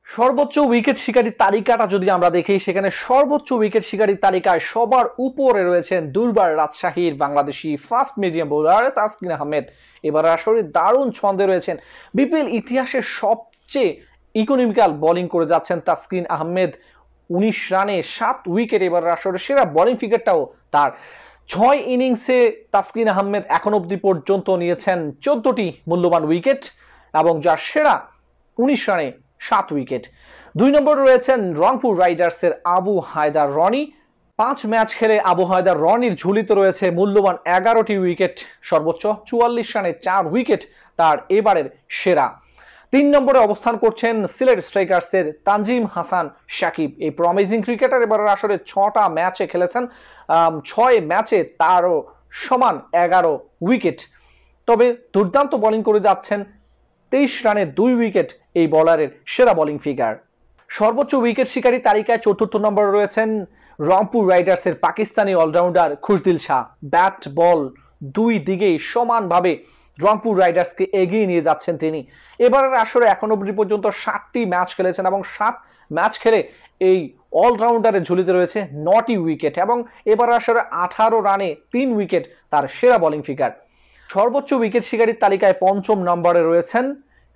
সর্বোচ্চ উইকেট শিকারী তালিকাটা যদি আমরা দেখি, সেখানে সর্বোচ্চ উইকেট শিকারী তালিকায় সবার উপরে রয়েছেন দুর্বার রাজশাহীর Bangladeshi fast medium bowler Taskin Ahmed. এবার আসলে দারুণ ছন্দে রয়েছেন। বিপিএল ইতিহাসের সবচেয়ে ইকোনমিক্যাল বোলিং করে যাচ্ছেন তাসকিন আহমেদ। 19 রানে 7 উইকেট, এবার আসলে সেরা বোলিং ফিগারটাও তার। 6 ইনিংসে তাসকিন আহমেদ এখন অবধি পর্যন্ত নিয়েছেন 14টি মূল্যবান উইকেট এবং যার সেরা 19 রানে 7 উইকেট। 2 নম্বরে রয়েছেন রংপুর রাইডার্সের আবু হায়দার রনি। 5 ম্যাচ খেলে আবু হায়দার রনির ঝুলিতে রয়েছে মূল্যবান 11টি উইকেট, সর্বোচ্চ 44 রানে 4 উইকেট তার এবারের সেরা। 3 নম্বরে অবস্থান করছেন সিলেট স্ট্রাইকার্সের তানজিম হাসান সাকিব। এই প্রমিজিং ক্রিকেটার এবার আসলে 6টা ম্যাচে খেলেছেন, 6 ম্যাচে তারও সমান 11 উইকেট। তবে দুর্দান্ত বোলিং করে যাচ্ছেন, 23 রানে 2 উইকেট এই বোলারের সেরা বোলিং ফিগার। সর্বোচ্চ উইকেট শিকারী তালিকায় 4র্থ নম্বরে রয়েছেন রংপুর রাইডার্সের Pakistani all-rounder Khushdil Shah. Bat ball দুই দিকেই সমানভাবে রংপুর রাইডার্সকে এগিয়ে নিয়ে যাচ্ছেন তিনি। এবারের আসরে এখন অবধি পর্যন্ত 7টি ম্যাচ খেলেছেন এবং 7 ম্যাচ খেলে এই অলরাউন্ডারের ঝুলিতে রয়েছে 9টি উইকেট এবং এবার আসরে 18 রানে 3 উইকেট তার সেরা বোলিং ফিগার। সর্বোচ্চ উইকেট শিকারীর তালিকায় 5ম নম্বরে রয়েছেন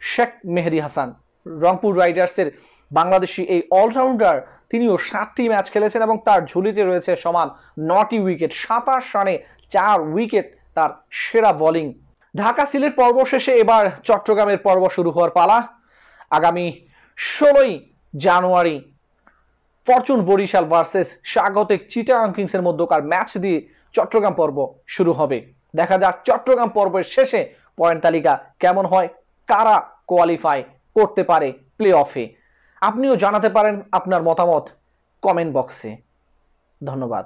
শেখ মেহেদী হাসান। রংপুর রাইডার্সের বাংলাদেশি এই অলরাউন্ডার তিনিও 7টি ম্যাচ খেলেছেন এবং তার ঝুলিতে রয়েছে সমান 9টি উইকেট, 27 রানে 4 উইকেট তার সেরা বোলিং। ঢাকা সিলেট পর্ব শেষে এবার চট্টগ্রামের পর্ব শুরু হওয়ার পালা। আগামী 16ই জানুয়ারি ফরচুন বরিশাল ভার্সেস স্বাগতিক চিটাগং কিংসের মধ্যকার ম্যাচ দিয়ে চট্টগ্রাম পর্ব শুরু হবে। দেখা যাক চট্টগ্রাম পর্বের শেষে পয়েন্ট তালিকা কেমন হয়, কারা কোয়ালিফাই করতে পারে প্লে অফে। আপনিও জানাতে পারেন আপনার মতামত কমেন্ট বক্সে। ধন্যবাদ।